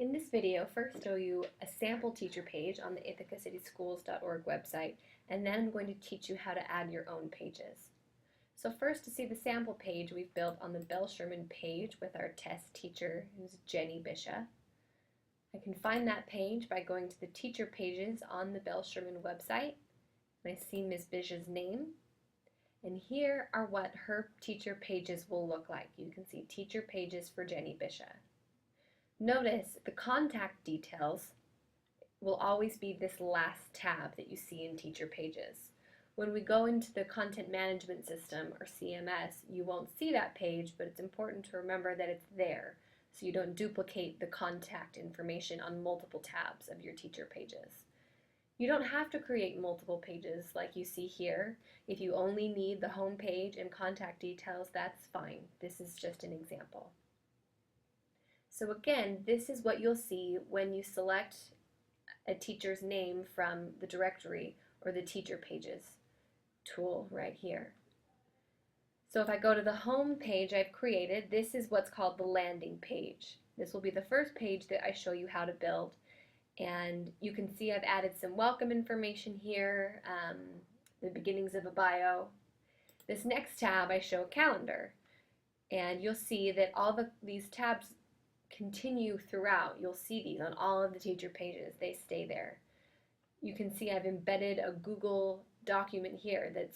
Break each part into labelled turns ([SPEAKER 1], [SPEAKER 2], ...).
[SPEAKER 1] In this video, first I'll show you a sample teacher page on the ithacacitieschools.org website, and then I'm going to teach you how to add your own pages. So first, to see the sample page we've built on the Bell Sherman page with our test teacher, who's Jenny Bisha. I can find that page by going to the teacher pages on the Bell Sherman website, and I see Ms. Bisha's name. And here are what her teacher pages will look like. You can see teacher pages for Jenny Bisha. Notice the contact details will always be this last tab that you see in teacher pages. When we go into the content management system, or CMS, you won't see that page, but it's important to remember that it's there so you don't duplicate the contact information on multiple tabs of your teacher pages. You don't have to create multiple pages like you see here. If you only need the home page and contact details, that's fine. This is just an example. So again, this is what you'll see when you select a teacher's name from the directory or the teacher pages tool right here. So if I go to the home page I've created, this is what's called the landing page. This will be the first page that I show you how to build. And you can see I've added some welcome information here, the beginnings of a bio. This next tab I show a calendar. And you'll see that all these tabs continue throughout. You'll see these on all of the teacher pages. They stay there. You can see I've embedded a Google document here that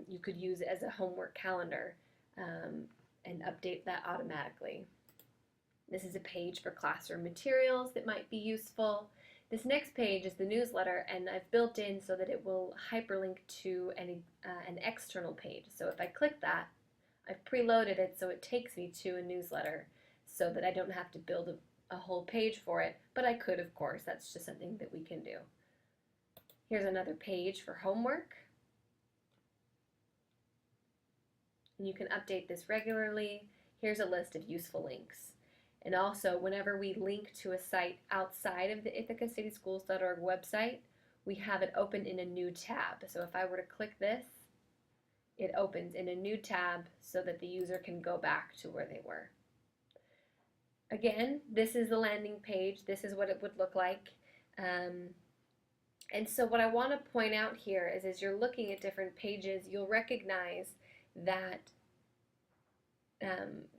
[SPEAKER 1] you could use as a homework calendar and update that automatically. This is a page for classroom materials that might be useful. This next page is the newsletter, and I've built in so that it will hyperlink to an external page. So if I click that, I've preloaded it so it takes me to a newsletter, so that I don't have to build a whole page for it, but I could, of course. That's just something that we can do. Here's another page for homework. And you can update this regularly. Here's a list of useful links. And also, whenever we link to a site outside of the ithacacitieschools.org website, we have it open in a new tab. So if I were to click this, it opens in a new tab so that the user can go back to where they were. Again, this is the landing page. This is what it would look like. And so what I want to point out here is as you're looking at different pages, you'll recognize that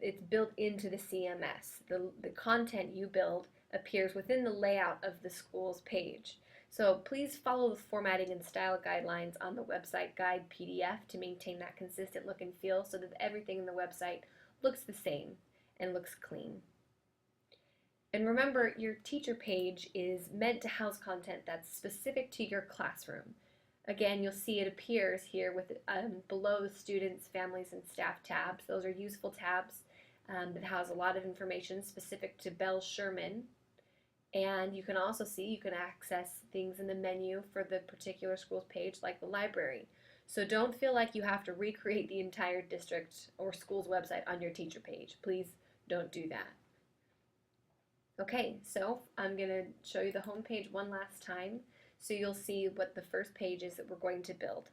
[SPEAKER 1] it's built into the CMS. The content you build appears within the layout of the school's page. So please follow the formatting and style guidelines on the website guide PDF to maintain that consistent look and feel so that everything in the website looks the same and looks clean. And remember, your teacher page is meant to house content that's specific to your classroom. Again, you'll see it appears here with below the students, families, and staff tabs. Those are useful tabs that house a lot of information specific to Bell Sherman. And you can also see you can access things in the menu for the particular school's page, like the library. So don't feel like you have to recreate the entire district or school's website on your teacher page. Please don't do that. Okay, so I'm going to show you the home page one last time so you'll see what the first page is that we're going to build.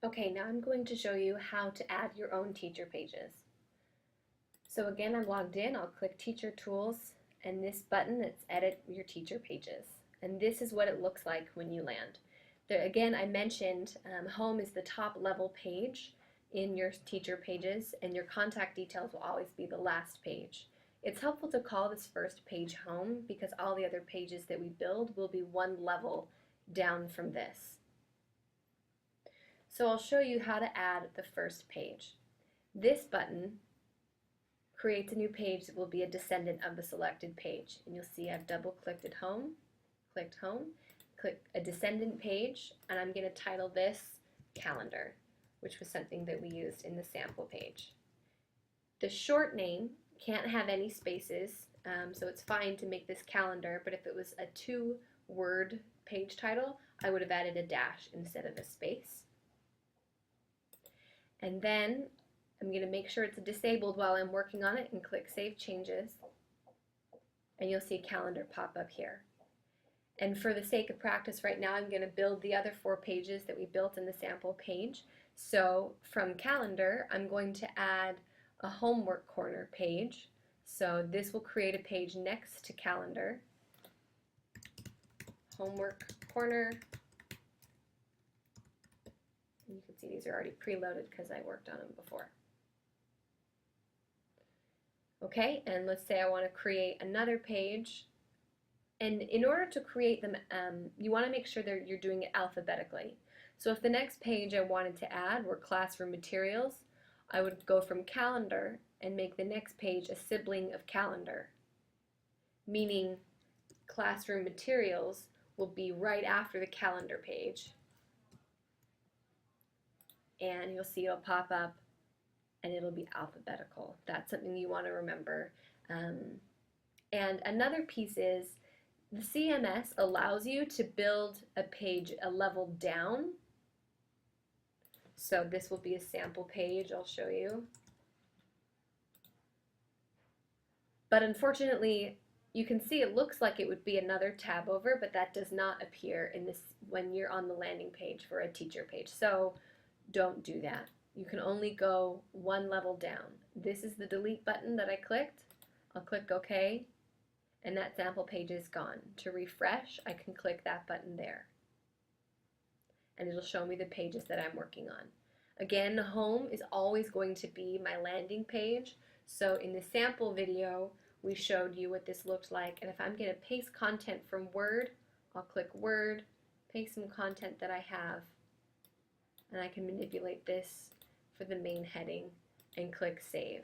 [SPEAKER 1] Okay, now I'm going to show you how to add your own teacher pages. So again, I'm logged in. I'll click Teacher Tools and this button that's Edit Your Teacher Pages. And this is what it looks like when you land. There, again, I mentioned home is the top level page in your teacher pages, and your contact details will always be the last page. It's helpful to call this first page home because all the other pages that we build will be one level down from this. So I'll show you how to add the first page. This button creates a new page that will be a descendant of the selected page. And you'll see I've double-clicked at home, clicked home, click a descendant page, and I'm going to title this Calendar, which was something that we used in the sample page. The short name can't have any spaces, so it's fine to make this calendar, but if it was a two-word page title, I would have added a dash instead of a space. And then I'm going to make sure it's disabled while I'm working on it and click Save Changes, and you'll see a calendar pop up here. And for the sake of practice right now, I'm going to build the other 4 pages that we built in the sample page. So from calendar, I'm going to add a homework corner page So this will create a page next to calendar, homework corner. And you can see these are already preloaded because I worked on them before. Okay, and let's say I want to create another page. And in order to create them, you want to make sure that you're doing it alphabetically. So if the next page I wanted to add were classroom materials, I would go from calendar and make the next page a sibling of calendar, meaning classroom materials will be right after the calendar page. And you'll see it'll pop up and it'll be alphabetical. That's something you want to remember. And another piece is the CMS allows you to build a page a level down. So this will be a sample page I'll show you. But unfortunately, you can see it looks like it would be another tab over, but that does not appear in this when you're on the landing page for a teacher page. So don't do that. You can only go one level down. This is the delete button that I clicked. I'll click OK, and that sample page is gone. To refresh, I can click that button there, and it'll show me the pages that I'm working on. Again, home is always going to be my landing page. So in the sample video, we showed you what this looked like, and if I'm going to paste content from Word, I'll click Word, paste some content that I have, and I can manipulate this for the main heading and click Save.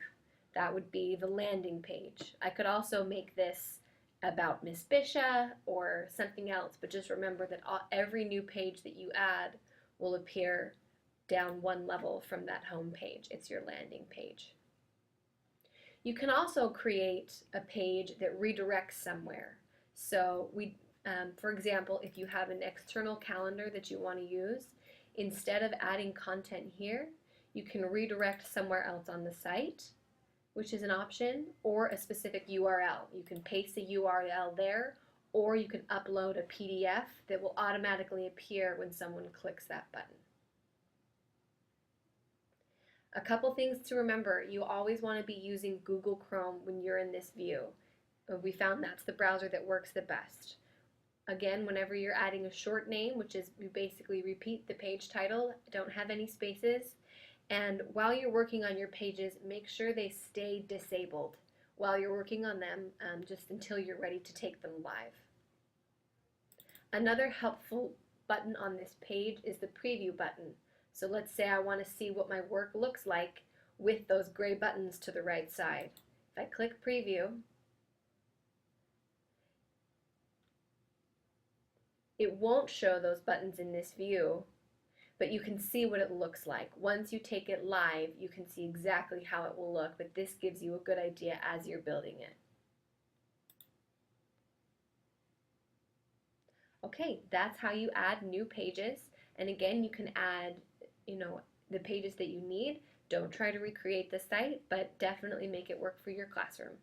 [SPEAKER 1] That would be the landing page. I could also make this about Miss Bisha or something else, but just remember that every new page that you add will appear down one level from that home page. It's your landing page. You can also create a page that redirects somewhere. So for example, if you have an external calendar that you want to use, instead of adding content here, you can redirect somewhere else on the site, which is an option, or a specific URL. You can paste the URL there, or you can upload a PDF that will automatically appear when someone clicks that button. A couple things to remember: you always want to be using Google Chrome when you're in this view. We found that's the browser that works the best. Again, whenever you're adding a short name, which is you basically repeat the page title, don't have any spaces. And while you're working on your pages, make sure they stay disabled while you're working on them, just until you're ready to take them live. Another helpful button on this page is the preview button. So let's say I want to see what my work looks like with those gray buttons to the right side. If I click preview, it won't show those buttons in this view, but you can see what it looks like. Once you take it live, you can see exactly how it will look, but this gives you a good idea as you're building it. Okay, that's how you add new pages. And again, you can add, the pages that you need. Don't try to recreate the site, but definitely make it work for your classroom.